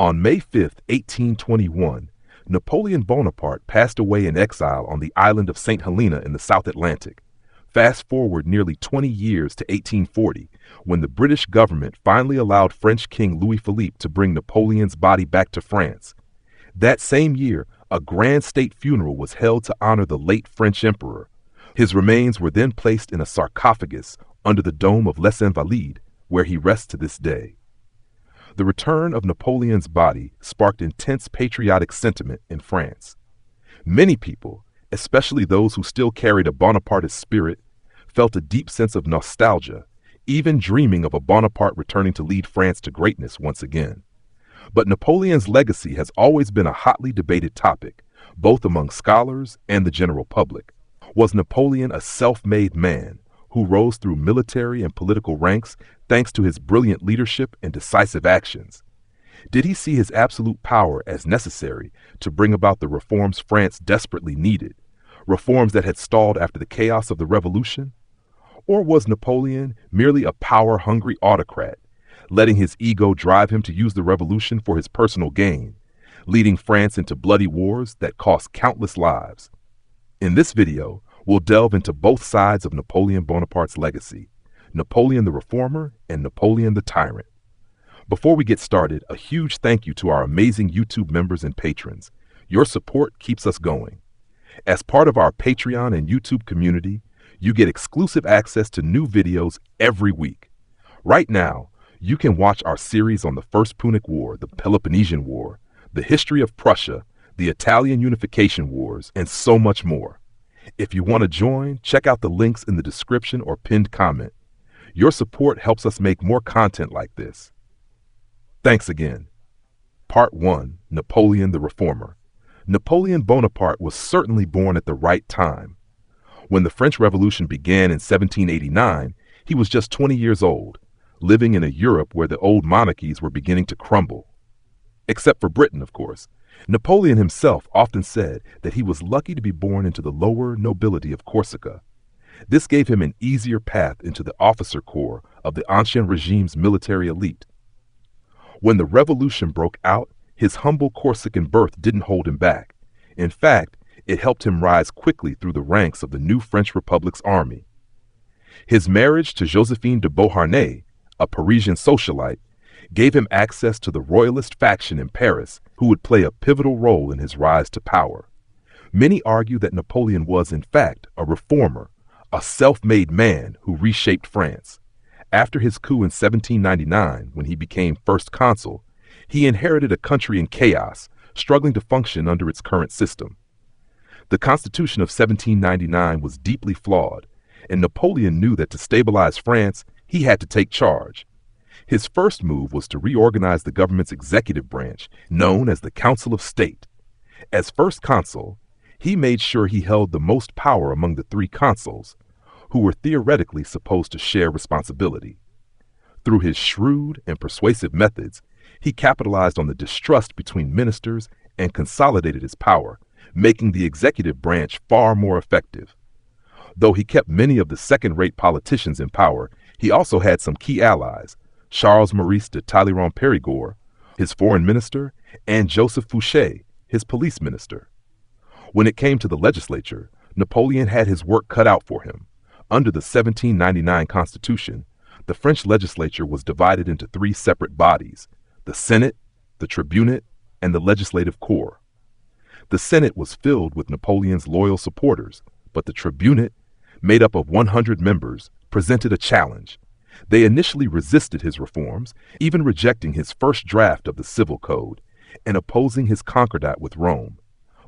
On May 5, 1821, Napoleon Bonaparte passed away in exile on the island of St. Helena in the South Atlantic. Fast forward nearly 20 years to 1840, when the British government finally allowed French King Louis-Philippe to bring Napoleon's body back to France. That same year, a grand state funeral was held to honor the late French emperor. His remains were then placed in a sarcophagus under the dome of Les Invalides, where he rests to this day. The return of Napoleon's body sparked intense patriotic sentiment in France. Many people, especially those who still carried a Bonapartist spirit, felt a deep sense of nostalgia, even dreaming of a Bonaparte returning to lead France to greatness once again. But Napoleon's legacy has always been a hotly debated topic, both among scholars and the general public. Was Napoleon a self-made man who rose through military and political ranks thanks to his brilliant leadership and decisive actions? Did he see his absolute power as necessary to bring about the reforms France desperately needed, reforms that had stalled after the chaos of the Revolution? Or was Napoleon merely a power-hungry autocrat, letting his ego drive him to use the revolution for his personal gain, leading France into bloody wars that cost countless lives? In this video, we'll delve into both sides of Napoleon Bonaparte's legacy, Napoleon the Reformer and Napoleon the Tyrant. Before we get started, a huge thank you to our amazing YouTube members and patrons. Your support keeps us going. As part of our Patreon and YouTube community, you get exclusive access to new videos every week. Right now, you can watch our series on the First Punic War, the Peloponnesian War, the history of Prussia, the Italian Unification Wars, and so much more. If you want to join, check out the links in the description or pinned comment. Your support helps us make more content like this. Thanks again. Part 1. Napoleon the Reformer. Napoleon Bonaparte was certainly born at the right time. When the French Revolution began in 1789, he was just 20 years old, living in a Europe where the old monarchies were beginning to crumble. Except for Britain, of course. Napoleon himself often said that he was lucky to be born into the lower nobility of Corsica. This gave him an easier path into the officer corps of the Ancien Regime's military elite. When the revolution broke out, his humble Corsican birth didn't hold him back. In fact, it helped him rise quickly through the ranks of the new French Republic's army. His marriage to Josephine de Beauharnais, a Parisian socialite, gave him access to the royalist faction in Paris, who would play a pivotal role in his rise to power. Many argue that Napoleon was, in fact, a reformer, a self-made man who reshaped France. After his coup in 1799, when he became first consul, he inherited a country in chaos, struggling to function under its current system. The Constitution of 1799 was deeply flawed, and Napoleon knew that to stabilize France, he had to take charge. His first move was to reorganize the government's executive branch, known as the Council of State. As first consul, he made sure he held the most power among the three consuls, who were theoretically supposed to share responsibility. Through his shrewd and persuasive methods, he capitalized on the distrust between ministers and consolidated his power, making the executive branch far more effective. Though he kept many of the second-rate politicians in power, he also had some key allies: Charles Maurice de Talleyrand-Périgord, his foreign minister, and Joseph Fouché, his police minister. When it came to the legislature, Napoleon had his work cut out for him. Under the 1799 Constitution, the French legislature was divided into three separate bodies: the Senate, the Tribunate, and the Legislative Corps. The Senate was filled with Napoleon's loyal supporters, but the Tribunate, made up of 100 members, presented a challenge. They initially resisted his reforms, even rejecting his first draft of the Civil Code and opposing his concordat with Rome.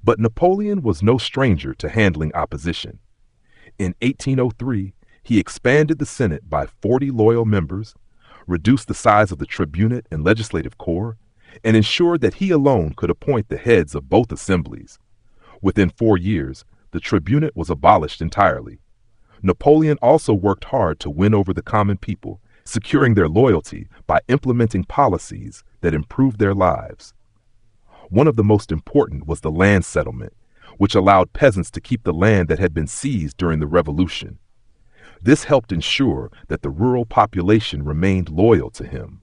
But Napoleon was no stranger to handling opposition. In 1803, he expanded the Senate by 40 loyal members, reduced the size of the Tribunate and Legislative Corps, and ensured that he alone could appoint the heads of both assemblies. Within 4 years, the Tribunate was abolished entirely. Napoleon also worked hard to win over the common people, securing their loyalty by implementing policies that improved their lives. One of the most important was the land settlement, which allowed peasants to keep the land that had been seized during the Revolution. This helped ensure that the rural population remained loyal to him.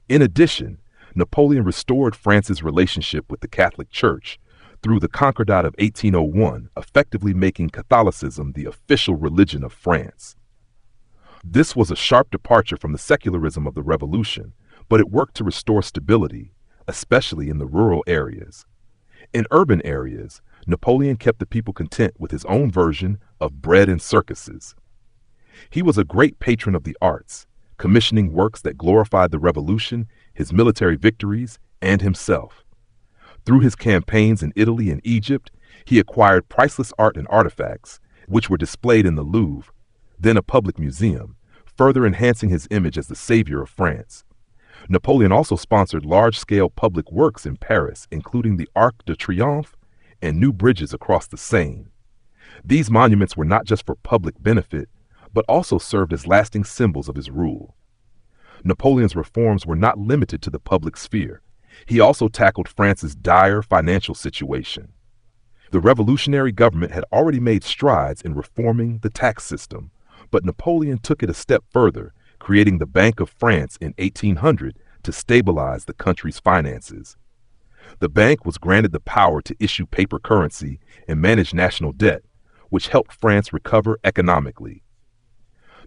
In addition, Napoleon restored France's relationship with the Catholic Church through the Concordat of 1801, effectively making Catholicism the official religion of France. This was a sharp departure from the secularism of the Revolution, but it worked to restore stability, especially in the rural areas. In urban areas, Napoleon kept the people content with his own version of bread and circuses. He was a great patron of the arts, commissioning works that glorified the revolution, his military victories, and himself. Through his campaigns in Italy and Egypt, he acquired priceless art and artifacts, which were displayed in the Louvre, then a public museum, further enhancing his image as the savior of France. Napoleon also sponsored large-scale public works in Paris, including the Arc de Triomphe and new bridges across the Seine. These monuments were not just for public benefit, but also served as lasting symbols of his rule. Napoleon's reforms were not limited to the public sphere. He also tackled France's dire financial situation. The revolutionary government had already made strides in reforming the tax system, but Napoleon took it a step further, creating the Bank of France in 1800 to stabilize the country's finances. The bank was granted the power to issue paper currency and manage national debt, which helped France recover economically.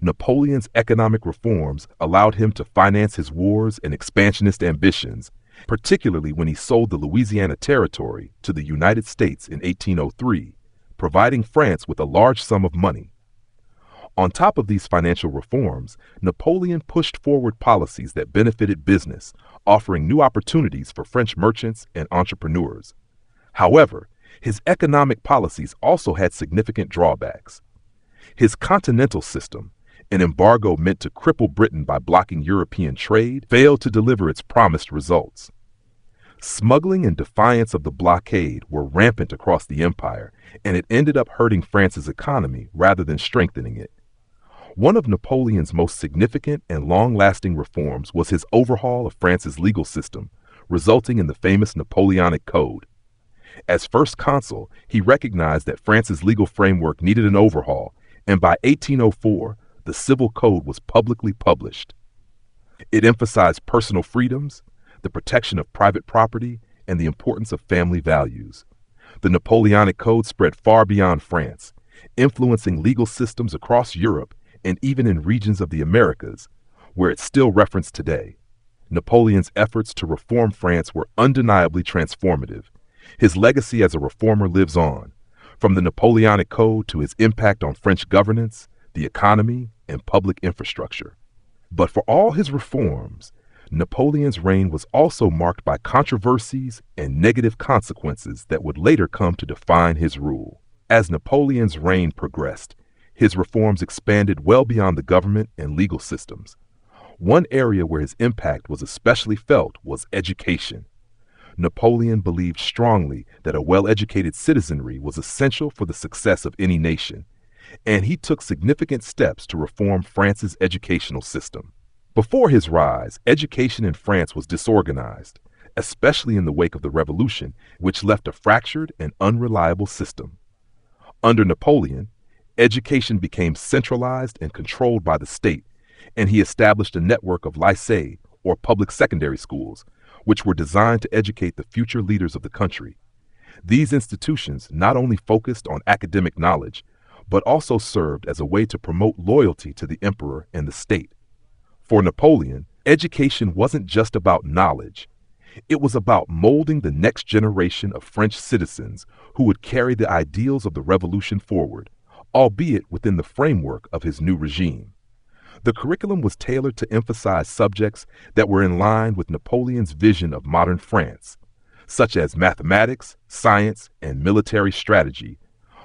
Napoleon's economic reforms allowed him to finance his wars and expansionist ambitions, particularly when he sold the Louisiana Territory to the United States in 1803, providing France with a large sum of money. On top of these financial reforms, Napoleon pushed forward policies that benefited business, offering new opportunities for French merchants and entrepreneurs. However, his economic policies also had significant drawbacks. His continental system, an embargo meant to cripple Britain by blocking European trade, failed to deliver its promised results. Smuggling and defiance of the blockade were rampant across the empire, and it ended up hurting France's economy rather than strengthening it. One of Napoleon's most significant and long-lasting reforms was his overhaul of France's legal system, resulting in the famous Napoleonic Code. As first consul, he recognized that France's legal framework needed an overhaul, and by 1804, the Civil Code was publicly published. It emphasized personal freedoms, the protection of private property, and the importance of family values. The Napoleonic Code spread far beyond France, influencing legal systems across Europe and even in regions of the Americas, where it's still referenced today. Napoleon's efforts to reform France were undeniably transformative. His legacy as a reformer lives on, from the Napoleonic Code to his impact on French governance, the economy, and public infrastructure. But for all his reforms, Napoleon's reign was also marked by controversies and negative consequences that would later come to define his rule. As Napoleon's reign progressed, his reforms expanded well beyond the government and legal systems. One area where his impact was especially felt was education. Napoleon believed strongly that a well-educated citizenry was essential for the success of any nation, and he took significant steps to reform France's educational system. Before his rise, education in France was disorganized, especially in the wake of the Revolution, which left a fractured and unreliable system. Under Napoleon, education became centralized and controlled by the state, and he established a network of lycées, or public secondary schools, which were designed to educate the future leaders of the country. These institutions not only focused on academic knowledge, but also served as a way to promote loyalty to the emperor and the state. For Napoleon, education wasn't just about knowledge. It was about molding the next generation of French citizens who would carry the ideals of the revolution forward, albeit within the framework of his new regime. The curriculum was tailored to emphasize subjects that were in line with Napoleon's vision of modern France, such as mathematics, science, and military strategy,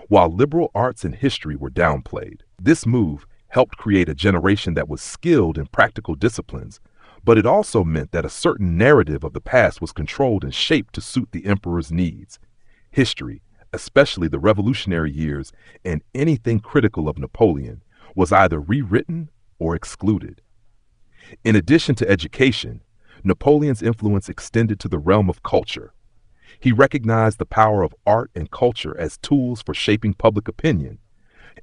while liberal arts and history were downplayed. This move helped create a generation that was skilled in practical disciplines, but it also meant that a certain narrative of the past was controlled and shaped to suit the emperor's needs. History, especially the revolutionary years and anything critical of Napoleon, was either rewritten or excluded. In addition to education, Napoleon's influence extended to the realm of culture. He recognized the power of art and culture as tools for shaping public opinion,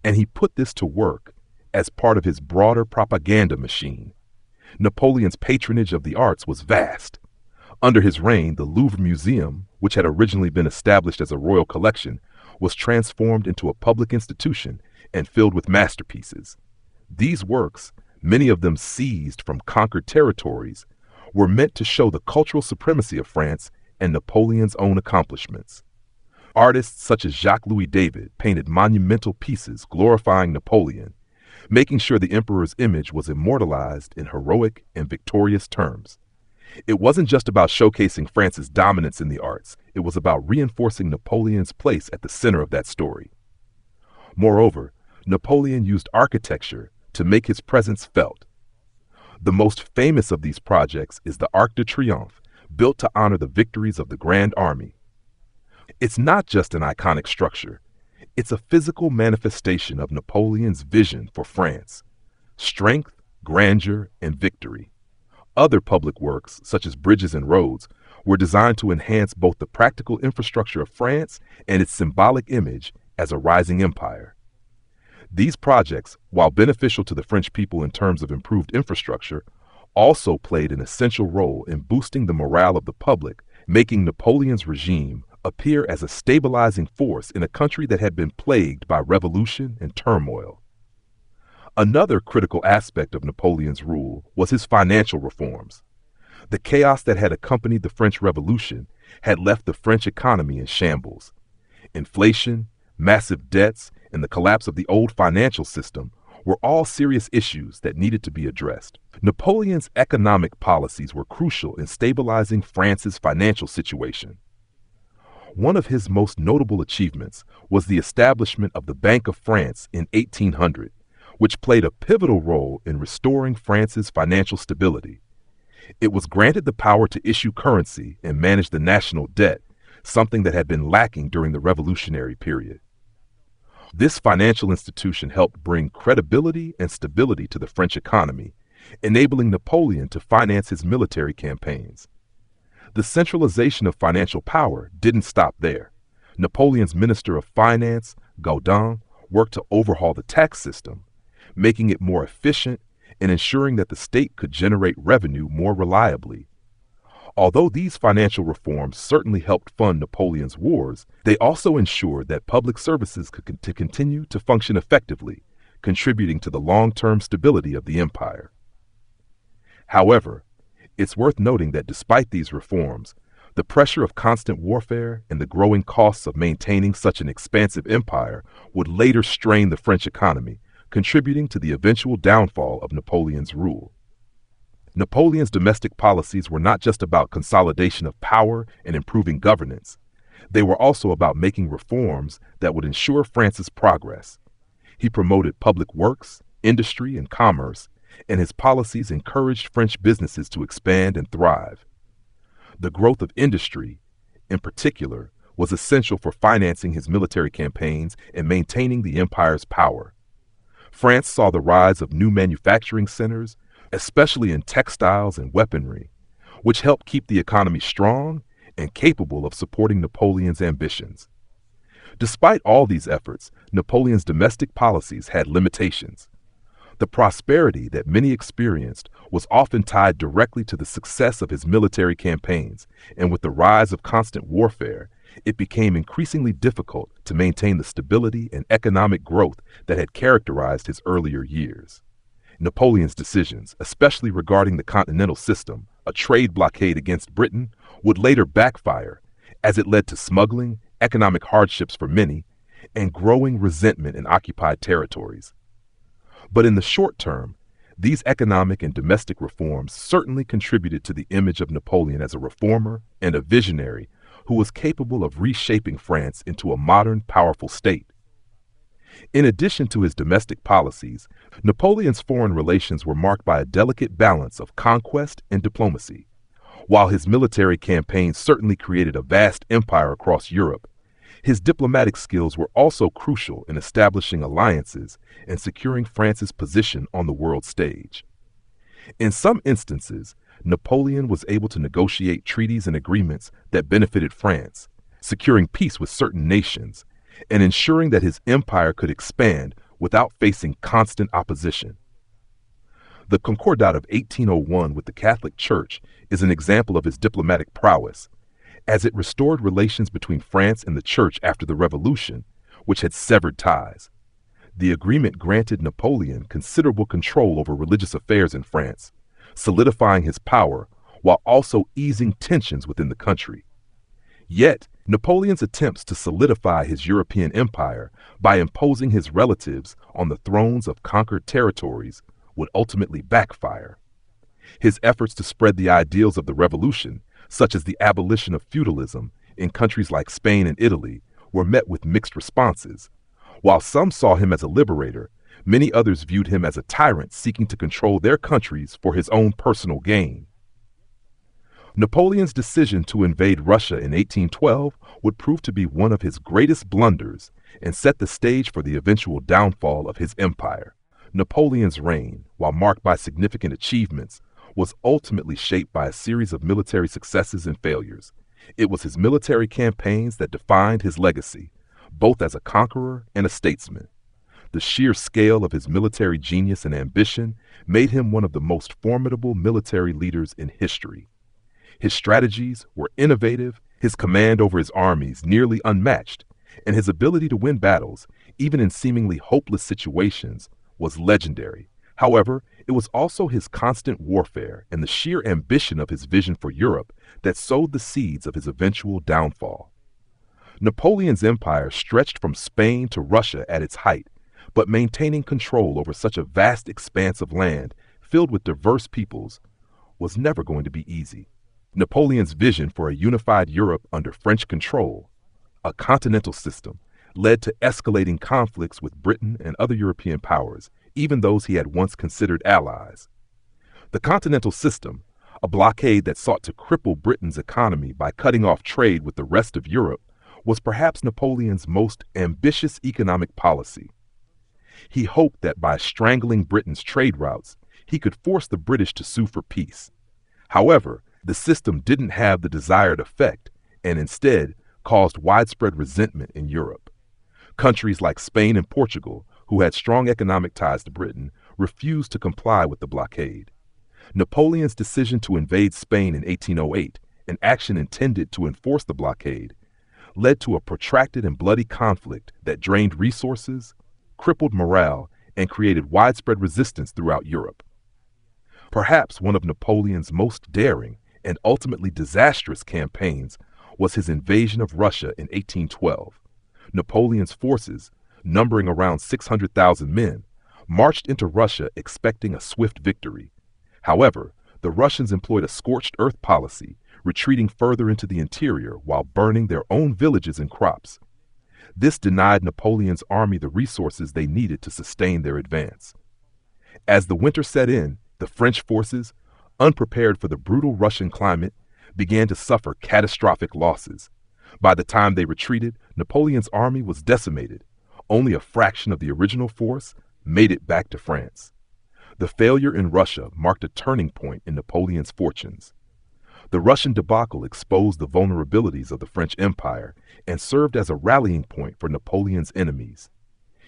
and he put this to work as part of his broader propaganda machine. Napoleon's patronage of the arts was vast. Under his reign, the Louvre Museum, which had originally been established as a royal collection, was transformed into a public institution and filled with masterpieces. These works, many of them seized from conquered territories, were meant to show the cultural supremacy of France and Napoleon's own accomplishments. Artists such as Jacques-Louis David painted monumental pieces glorifying Napoleon, making sure the emperor's image was immortalized in heroic and victorious terms. It wasn't just about showcasing France's dominance in the arts, it was about reinforcing Napoleon's place at the center of that story. Moreover, Napoleon used architecture to make his presence felt. The most famous of these projects is the Arc de Triomphe, built to honor the victories of the Grand Army. It's not just an iconic structure, it's a physical manifestation of Napoleon's vision for France: strength, grandeur, and victory. Other public works, such as bridges and roads, were designed to enhance both the practical infrastructure of France and its symbolic image as a rising empire. These projects, while beneficial to the French people in terms of improved infrastructure, also played an essential role in boosting the morale of the public, making Napoleon's regime appear as a stabilizing force in a country that had been plagued by revolution and turmoil. Another critical aspect of Napoleon's rule was his financial reforms. The chaos that had accompanied the French Revolution had left the French economy in shambles. Inflation, massive debts, and the collapse of the old financial system were all serious issues that needed to be addressed. Napoleon's economic policies were crucial in stabilizing France's financial situation. One of his most notable achievements was the establishment of the Bank of France in 1800, which played a pivotal role in restoring France's financial stability. It was granted the power to issue currency and manage the national debt, something that had been lacking during the Revolutionary period. This financial institution helped bring credibility and stability to the French economy, enabling Napoleon to finance his military campaigns. The centralization of financial power didn't stop there. Napoleon's Minister of Finance, Gaudin, worked to overhaul the tax system, making it more efficient and ensuring that the state could generate revenue more reliably. Although these financial reforms certainly helped fund Napoleon's wars, they also ensured that public services could continue to function effectively, contributing to the long-term stability of the empire. However, it's worth noting that despite these reforms, the pressure of constant warfare and the growing costs of maintaining such an expansive empire would later strain the French economy, contributing to the eventual downfall of Napoleon's rule. Napoleon's domestic policies were not just about consolidation of power and improving governance. They were also about making reforms that would ensure France's progress. He promoted public works, industry, and commerce, and his policies encouraged French businesses to expand and thrive. The growth of industry, in particular, was essential for financing his military campaigns and maintaining the empire's power. France saw the rise of new manufacturing centers, especially in textiles and weaponry, which helped keep the economy strong and capable of supporting Napoleon's ambitions. Despite all these efforts, Napoleon's domestic policies had limitations. The prosperity that many experienced was often tied directly to the success of his military campaigns, and with the rise of constant warfare, it became increasingly difficult to maintain the stability and economic growth that had characterized his earlier years. Napoleon's decisions, especially regarding the continental system, a trade blockade against Britain, would later backfire, as it led to smuggling, economic hardships for many, and growing resentment in occupied territories. But in the short term, these economic and domestic reforms certainly contributed to the image of Napoleon as a reformer and a visionary who was capable of reshaping France into a modern, powerful state. In addition to his domestic policies, Napoleon's foreign relations were marked by a delicate balance of conquest and diplomacy. While his military campaigns certainly created a vast empire across Europe, his diplomatic skills were also crucial in establishing alliances and securing France's position on the world stage. In some instances, Napoleon was able to negotiate treaties and agreements that benefited France, securing peace with certain nations, and ensuring that his empire could expand without facing constant opposition. The Concordat of 1801 with the Catholic Church is an example of his diplomatic prowess, as it restored relations between France and the Church after the Revolution, which had severed ties. The agreement granted Napoleon considerable control over religious affairs in France, solidifying his power while also easing tensions within the country. Yet, Napoleon's attempts to solidify his European empire by imposing his relatives on the thrones of conquered territories would ultimately backfire. His efforts to spread the ideals of the revolution, such as the abolition of feudalism in countries like Spain and Italy, were met with mixed responses. While some saw him as a liberator, many others viewed him as a tyrant seeking to control their countries for his own personal gain. Napoleon's decision to invade Russia in 1812 would prove to be one of his greatest blunders and set the stage for the eventual downfall of his empire. Napoleon's reign, while marked by significant achievements, was ultimately shaped by a series of military successes and failures. It was his military campaigns that defined his legacy, both as a conqueror and a statesman. The sheer scale of his military genius and ambition made him one of the most formidable military leaders in history. His strategies were innovative, his command over his armies nearly unmatched, and his ability to win battles, even in seemingly hopeless situations, was legendary. However, it was also his constant warfare and the sheer ambition of his vision for Europe that sowed the seeds of his eventual downfall. Napoleon's empire stretched from Spain to Russia at its height, but maintaining control over such a vast expanse of land filled with diverse peoples was never going to be easy. Napoleon's vision for a unified Europe under French control, a continental system, led to escalating conflicts with Britain and other European powers, even those he had once considered allies. The continental system, a blockade that sought to cripple Britain's economy by cutting off trade with the rest of Europe, was perhaps Napoleon's most ambitious economic policy. He hoped that by strangling Britain's trade routes, he could force the British to sue for peace. However, the system didn't have the desired effect and instead caused widespread resentment in Europe. Countries like Spain and Portugal, who had strong economic ties to Britain, refused to comply with the blockade. Napoleon's decision to invade Spain in 1808, an action intended to enforce the blockade, led to a protracted and bloody conflict that drained resources, crippled morale, and created widespread resistance throughout Europe. Perhaps one of Napoleon's most daring and ultimately disastrous campaigns was his invasion of Russia in 1812. Napoleon's forces, numbering around 600,000 men, marched into Russia expecting a swift victory. However, the Russians employed a scorched earth policy, retreating further into the interior while burning their own villages and crops. This denied Napoleon's army the resources they needed to sustain their advance. As the winter set in, the French forces, unprepared for the brutal Russian climate, began to suffer catastrophic losses. By the time they retreated, Napoleon's army was decimated. Only a fraction of the original force made it back to France. The failure in Russia marked a turning point in Napoleon's fortunes. The Russian debacle exposed the vulnerabilities of the French Empire and served as a rallying point for Napoleon's enemies.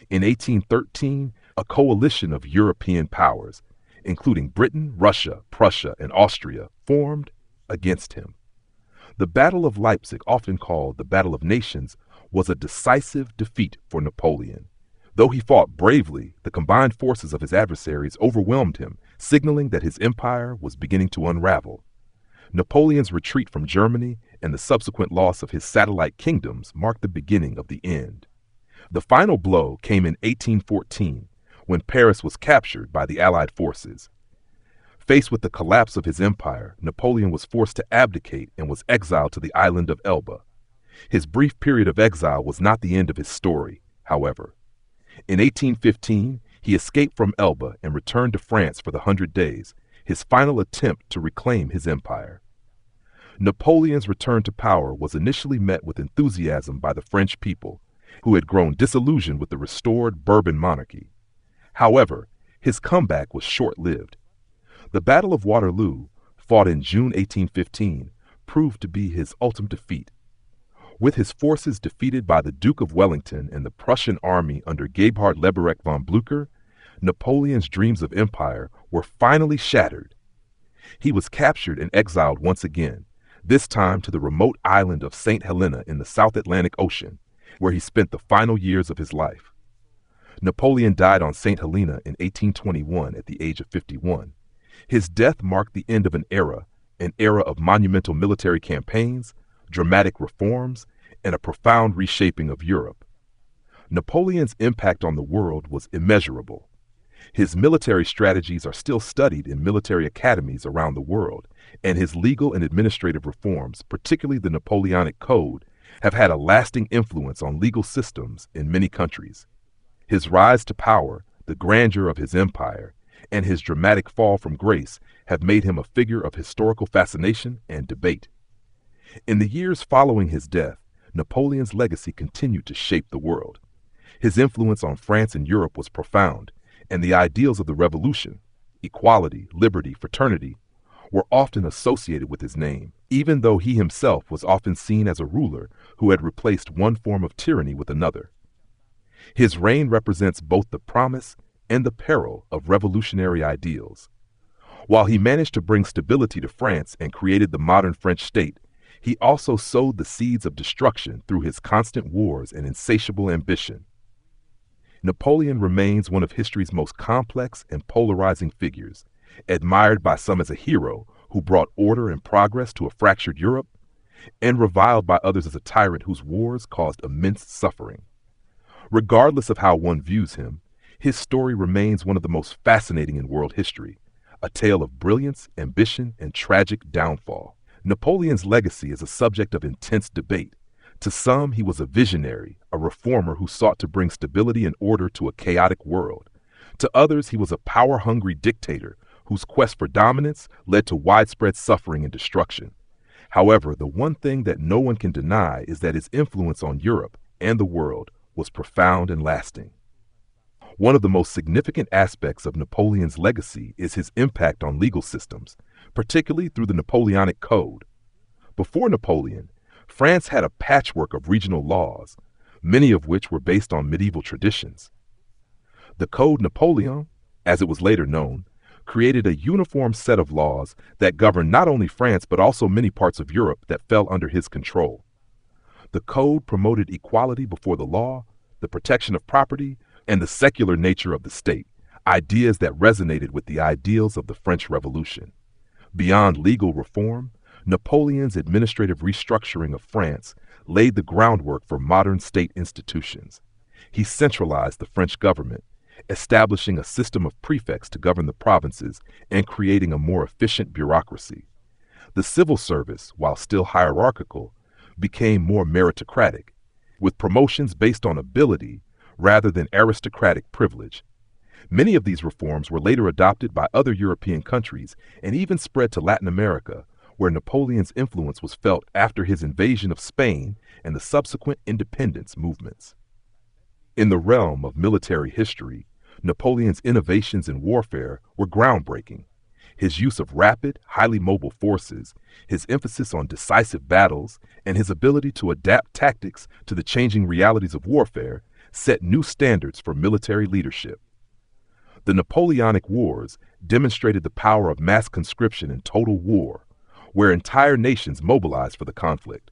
In 1813, a coalition of European powers, including Britain, Russia, Prussia, and Austria, formed against him. The Battle of Leipzig, often called the Battle of Nations, was a decisive defeat for Napoleon. Though he fought bravely, the combined forces of his adversaries overwhelmed him, signaling that his empire was beginning to unravel. Napoleon's retreat from Germany and the subsequent loss of his satellite kingdoms marked the beginning of the end. The final blow came in 1814, when Paris was captured by the Allied forces. Faced with the collapse of his empire, Napoleon was forced to abdicate and was exiled to the island of Elba. His brief period of exile was not the end of his story, however. In 1815, he escaped from Elba and returned to France for the 100 Days, his final attempt to reclaim his empire. Napoleon's return to power was initially met with enthusiasm by the French people, who had grown disillusioned with the restored Bourbon monarchy. However, his comeback was short-lived. The Battle of Waterloo, fought in June 1815, proved to be his ultimate defeat. With his forces defeated by the Duke of Wellington and the Prussian army under Gebhard Leberecht von Blücher, Napoleon's dreams of empire were finally shattered. He was captured and exiled once again, this time to the remote island of St. Helena in the South Atlantic Ocean, where he spent the final years of his life. Napoleon died on St. Helena in 1821 at the age of 51. His death marked the end of an era of monumental military campaigns, dramatic reforms, and a profound reshaping of Europe. Napoleon's impact on the world was immeasurable. His military strategies are still studied in military academies around the world, and his legal and administrative reforms, particularly the Napoleonic Code, have had a lasting influence on legal systems in many countries. His rise to power, the grandeur of his empire, and his dramatic fall from grace have made him a figure of historical fascination and debate. In the years following his death, Napoleon's legacy continued to shape the world. His influence on France and Europe was profound, and the ideals of the revolution, equality, liberty, fraternity, were often associated with his name, even though he himself was often seen as a ruler who had replaced one form of tyranny with another. His reign represents both the promise and the peril of revolutionary ideals. While he managed to bring stability to France and created the modern French state, he also sowed the seeds of destruction through his constant wars and insatiable ambition. Napoleon remains one of history's most complex and polarizing figures, admired by some as a hero who brought order and progress to a fractured Europe, and reviled by others as a tyrant whose wars caused immense suffering. Regardless of how one views him, his story remains one of the most fascinating in world history, a tale of brilliance, ambition, and tragic downfall. Napoleon's legacy is a subject of intense debate. To some, he was a visionary, a reformer who sought to bring stability and order to a chaotic world. To others, he was a power-hungry dictator whose quest for dominance led to widespread suffering and destruction. However, the one thing that no one can deny is that his influence on Europe and the world was profound and lasting. One of the most significant aspects of Napoleon's legacy is his impact on legal systems, particularly through the Napoleonic Code. Before Napoleon, France had a patchwork of regional laws, many of which were based on medieval traditions. The Code Napoleon, as it was later known, created a uniform set of laws that governed not only France but also many parts of Europe that fell under his control. The Code promoted equality before the law, the protection of property, and the secular nature of the state, ideas that resonated with the ideals of the French Revolution. Beyond legal reform, Napoleon's administrative restructuring of France laid the groundwork for modern state institutions. He centralized the French government, establishing a system of prefects to govern the provinces and creating a more efficient bureaucracy. The civil service, while still hierarchical, became more meritocratic, with promotions based on ability rather than aristocratic privilege. Many of these reforms were later adopted by other European countries and even spread to Latin America, where Napoleon's influence was felt after his invasion of Spain and the subsequent independence movements. In the realm of military history, Napoleon's innovations in warfare were groundbreaking. His use of rapid, highly mobile forces, his emphasis on decisive battles, and his ability to adapt tactics to the changing realities of warfare set new standards for military leadership. The Napoleonic Wars demonstrated the power of mass conscription and total war, where entire nations mobilized for the conflict.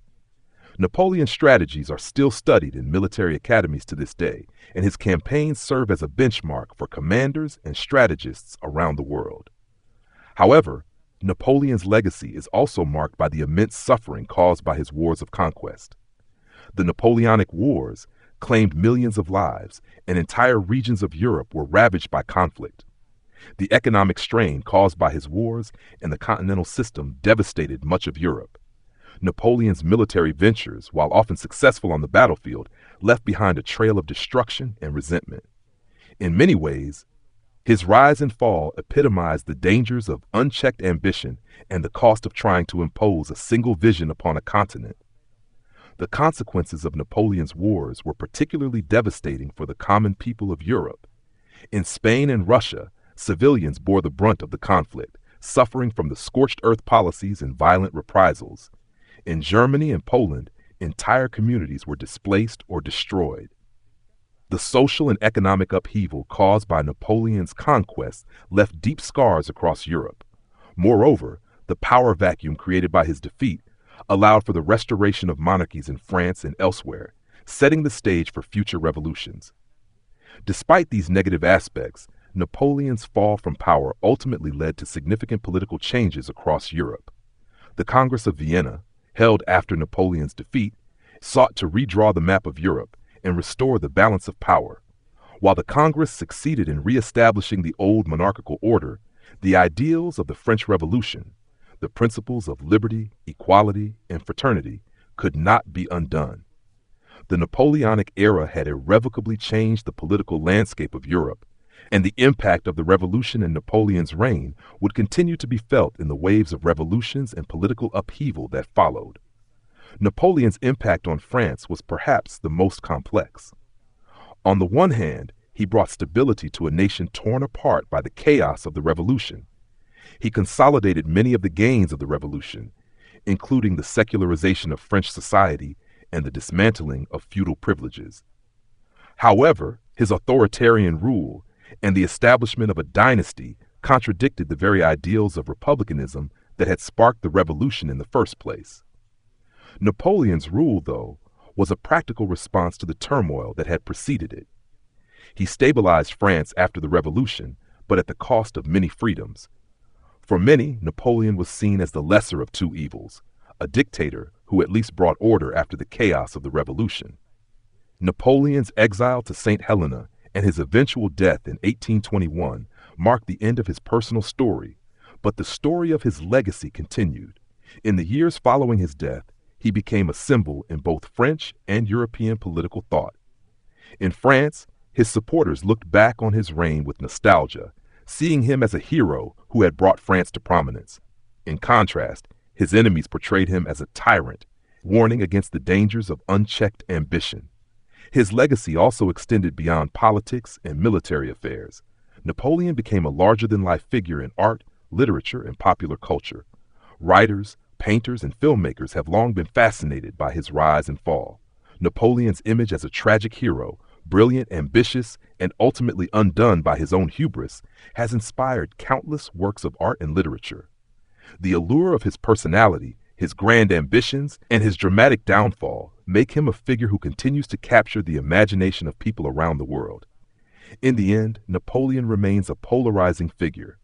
Napoleon's strategies are still studied in military academies to this day, and his campaigns serve as a benchmark for commanders and strategists around the world. However, Napoleon's legacy is also marked by the immense suffering caused by his wars of conquest. The Napoleonic Wars claimed millions of lives, and entire regions of Europe were ravaged by conflict. The economic strain caused by his wars and the continental system devastated much of Europe. Napoleon's military ventures, while often successful on the battlefield, left behind a trail of destruction and resentment. In many ways, his rise and fall epitomized the dangers of unchecked ambition and the cost of trying to impose a single vision upon a continent. The consequences of Napoleon's wars were particularly devastating for the common people of Europe. In Spain and Russia, civilians bore the brunt of the conflict, suffering from the scorched earth policies and violent reprisals. In Germany and Poland, entire communities were displaced or destroyed. The social and economic upheaval caused by Napoleon's conquest left deep scars across Europe. Moreover, the power vacuum created by his defeat allowed for the restoration of monarchies in France and elsewhere, setting the stage for future revolutions. Despite these negative aspects, Napoleon's fall from power ultimately led to significant political changes across Europe. The Congress of Vienna, held after Napoleon's defeat, sought to redraw the map of Europe and restore the balance of power. While the Congress succeeded in reestablishing the old monarchical order, the ideals of the French Revolution, the principles of liberty, equality, and fraternity, could not be undone. The Napoleonic era had irrevocably changed the political landscape of Europe, and the impact of the revolution in Napoleon's reign would continue to be felt in the waves of revolutions and political upheaval that followed. Napoleon's impact on France was perhaps the most complex. On the one hand, he brought stability to a nation torn apart by the chaos of the revolution. He consolidated many of the gains of the revolution, including the secularization of French society and the dismantling of feudal privileges. However, his authoritarian rule and the establishment of a dynasty contradicted the very ideals of republicanism that had sparked the revolution in the first place. Napoleon's rule, though, was a practical response to the turmoil that had preceded it. He stabilized France after the revolution, but at the cost of many freedoms. For many, Napoleon was seen as the lesser of two evils, a dictator who at least brought order after the chaos of the revolution. Napoleon's exile to St. Helena and his eventual death in 1821 marked the end of his personal story, but the story of his legacy continued. In the years following his death, he became a symbol in both French and European political thought. In France, his supporters looked back on his reign with nostalgia, seeing him as a hero who had brought France to prominence. In contrast, his enemies portrayed him as a tyrant, warning against the dangers of unchecked ambition. His legacy also extended beyond politics and military affairs. Napoleon became a larger-than-life figure in art, literature, and popular culture. Writers, painters, and filmmakers have long been fascinated by his rise and fall. Napoleon's image as a tragic hero, brilliant, ambitious, and ultimately undone by his own hubris, has inspired countless works of art and literature. The allure of his personality, his grand ambitions, and his dramatic downfall make him a figure who continues to capture the imagination of people around the world. In the end, Napoleon remains a polarizing figure,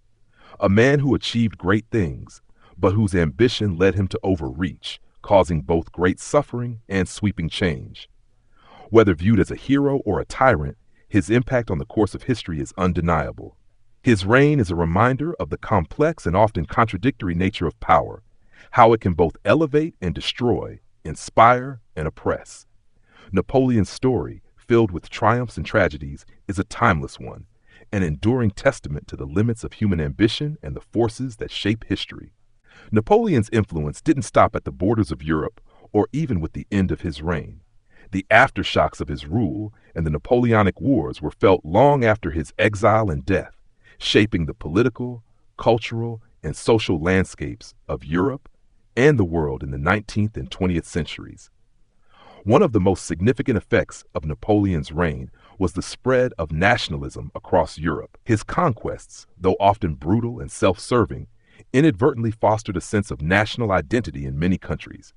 a man who achieved great things, but whose ambition led him to overreach, causing both great suffering and sweeping change. Whether viewed as a hero or a tyrant, his impact on the course of history is undeniable. His reign is a reminder of the complex and often contradictory nature of power, how it can both elevate and destroy, inspire and oppress. Napoleon's story, filled with triumphs and tragedies, is a timeless one, an enduring testament to the limits of human ambition and the forces that shape history. Napoleon's influence didn't stop at the borders of Europe or even with the end of his reign. The aftershocks of his rule and the Napoleonic Wars were felt long after his exile and death, shaping the political, cultural, and social landscapes of Europe and the world in the 19th and 20th centuries. One of the most significant effects of Napoleon's reign was the spread of nationalism across Europe. His conquests, though often brutal and self-serving, inadvertently fostered a sense of national identity in many countries.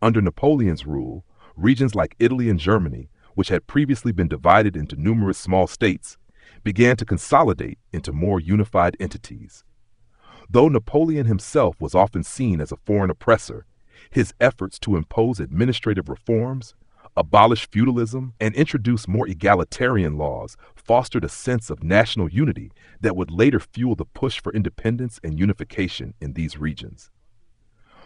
Under Napoleon's rule, regions like Italy and Germany, which had previously been divided into numerous small states, began to consolidate into more unified entities. Though Napoleon himself was often seen as a foreign oppressor, his efforts to impose administrative reforms, abolish feudalism, and introduce more egalitarian laws fostered a sense of national unity that would later fuel the push for independence and unification in these regions.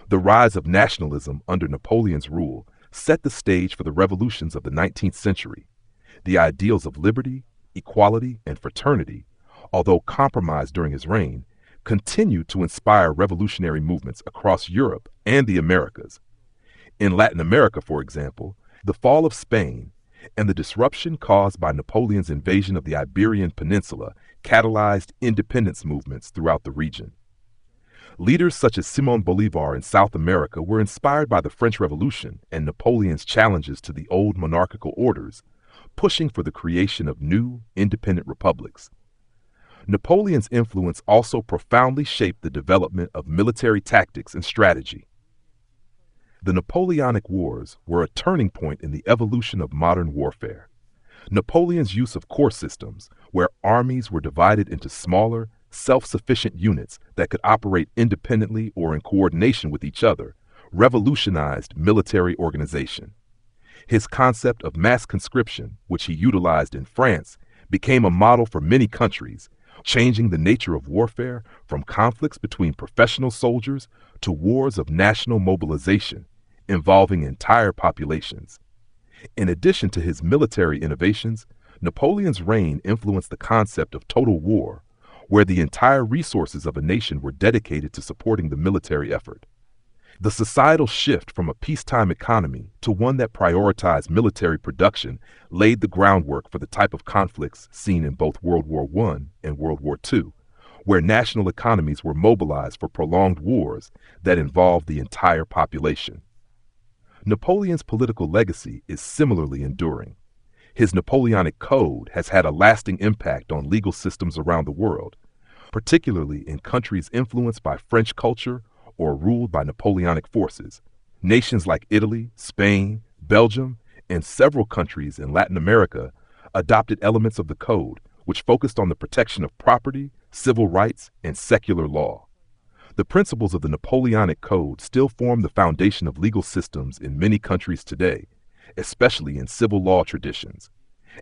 The rise of nationalism under Napoleon's rule set the stage for the revolutions of the 19th century. The ideals of liberty, equality, and fraternity, although compromised during his reign, continued to inspire revolutionary movements across Europe and the Americas. In Latin America, for example, the fall of Spain and the disruption caused by Napoleon's invasion of the Iberian Peninsula catalyzed independence movements throughout the region. Leaders such as Simón Bolívar in South America were inspired by the French Revolution and Napoleon's challenges to the old monarchical orders, pushing for the creation of new, independent republics. Napoleon's influence also profoundly shaped the development of military tactics and strategy. The Napoleonic Wars were a turning point in the evolution of modern warfare. Napoleon's use of corps systems, where armies were divided into smaller, self-sufficient units that could operate independently or in coordination with each other, revolutionized military organization. His concept of mass conscription, which he utilized in France, became a model for many countries, changing the nature of warfare from conflicts between professional soldiers to wars of national mobilization, involving entire populations. In addition to his military innovations, Napoleon's reign influenced the concept of total war, where the entire resources of a nation were dedicated to supporting the military effort. The societal shift from a peacetime economy to one that prioritized military production laid the groundwork for the type of conflicts seen in both World War I and World War II, where national economies were mobilized for prolonged wars that involved the entire population. Napoleon's political legacy is similarly enduring. His Napoleonic Code has had a lasting impact on legal systems around the world, particularly in countries influenced by French culture or ruled by Napoleonic forces. Nations like Italy, Spain, Belgium, and several countries in Latin America adopted elements of the code, which focused on the protection of property, civil rights, and secular law. The principles of the Napoleonic Code still form the foundation of legal systems in many countries today, especially in civil law traditions.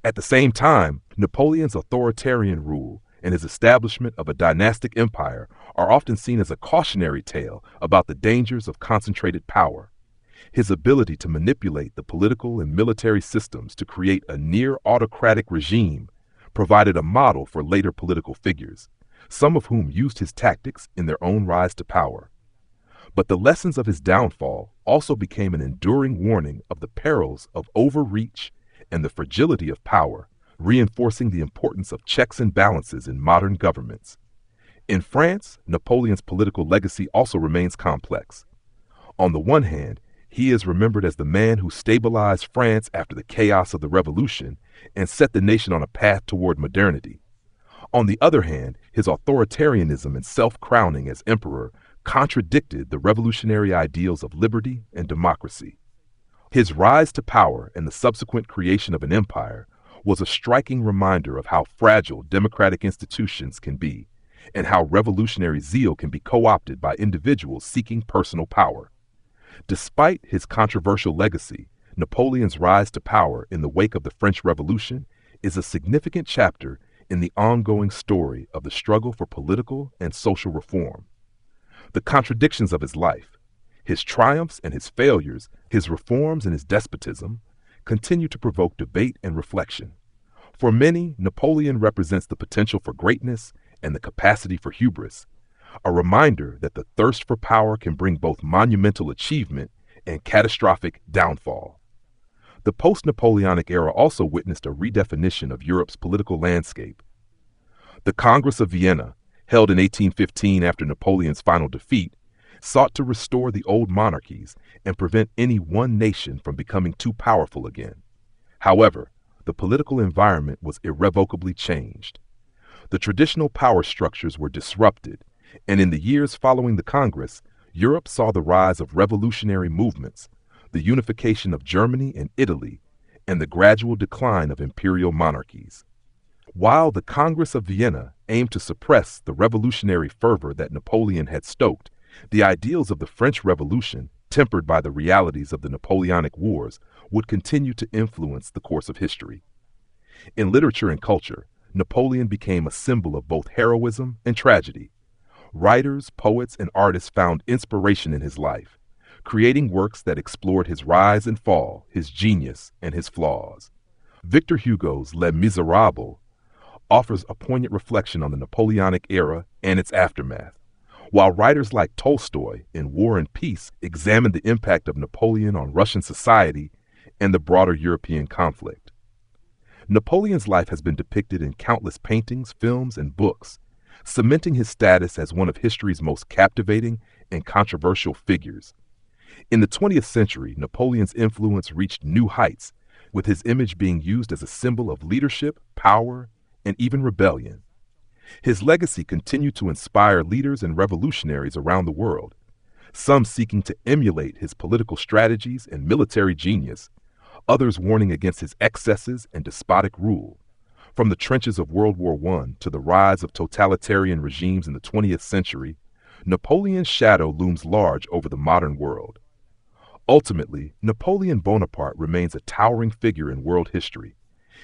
At the same time, Napoleon's authoritarian rule and his establishment of a dynastic empire are often seen as a cautionary tale about the dangers of concentrated power. His ability to manipulate the political and military systems to create a near-autocratic regime provided a model for later political figures, some of whom used his tactics in their own rise to power. But the lessons of his downfall also became an enduring warning of the perils of overreach and the fragility of power, reinforcing the importance of checks and balances in modern governments. In France, Napoleon's political legacy also remains complex. On the one hand, he is remembered as the man who stabilized France after the chaos of the Revolution and set the nation on a path toward modernity. On the other hand, his authoritarianism and self-crowning as emperor contradicted the revolutionary ideals of liberty and democracy. His rise to power and the subsequent creation of an empire was a striking reminder of how fragile democratic institutions can be and how revolutionary zeal can be co-opted by individuals seeking personal power. Despite his controversial legacy, Napoleon's rise to power in the wake of the French Revolution is a significant chapter in the ongoing story of the struggle for political and social reform. The contradictions of his life, his triumphs and his failures, his reforms and his despotism, continue to provoke debate and reflection. For many, Napoleon represents the potential for greatness and the capacity for hubris, a reminder that the thirst for power can bring both monumental achievement and catastrophic downfall. The post-Napoleonic era also witnessed a redefinition of Europe's political landscape. The Congress of Vienna, held in 1815 after Napoleon's final defeat, sought to restore the old monarchies and prevent any one nation from becoming too powerful again. However, the political environment was irrevocably changed. The traditional power structures were disrupted, and in the years following the Congress, Europe saw the rise of revolutionary movements, the unification of Germany and Italy, and the gradual decline of imperial monarchies. While the Congress of Vienna aimed to suppress the revolutionary fervor that Napoleon had stoked, the ideals of the French Revolution, tempered by the realities of the Napoleonic Wars, would continue to influence the course of history. In literature and culture, Napoleon became a symbol of both heroism and tragedy. Writers, poets, and artists found inspiration in his life, creating works that explored his rise and fall, his genius, and his flaws. Victor Hugo's Les Miserables offers a poignant reflection on the Napoleonic era and its aftermath, while writers like Tolstoy in War and Peace examined the impact of Napoleon on Russian society and the broader European conflict. Napoleon's life has been depicted in countless paintings, films, and books, cementing his status as one of history's most captivating and controversial figures. In the 20th century, Napoleon's influence reached new heights, with his image being used as a symbol of leadership, power, and even rebellion. His legacy continued to inspire leaders and revolutionaries around the world, some seeking to emulate his political strategies and military genius, others warning against his excesses and despotic rule. From the trenches of World War I to the rise of totalitarian regimes in the 20th century, Napoleon's shadow looms large over the modern world. Ultimately, Napoleon Bonaparte remains a towering figure in world history.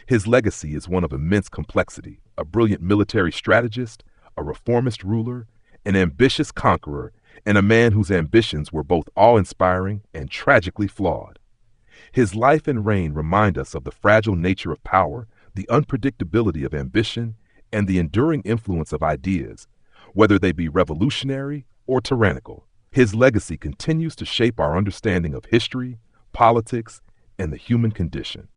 His legacy is one of immense complexity: a brilliant military strategist, a reformist ruler, an ambitious conqueror, and a man whose ambitions were both awe-inspiring and tragically flawed. His life and reign remind us of the fragile nature of power, the unpredictability of ambition, and the enduring influence of ideas, whether they be revolutionary or tyrannical. His legacy continues to shape our understanding of history, politics, and the human condition.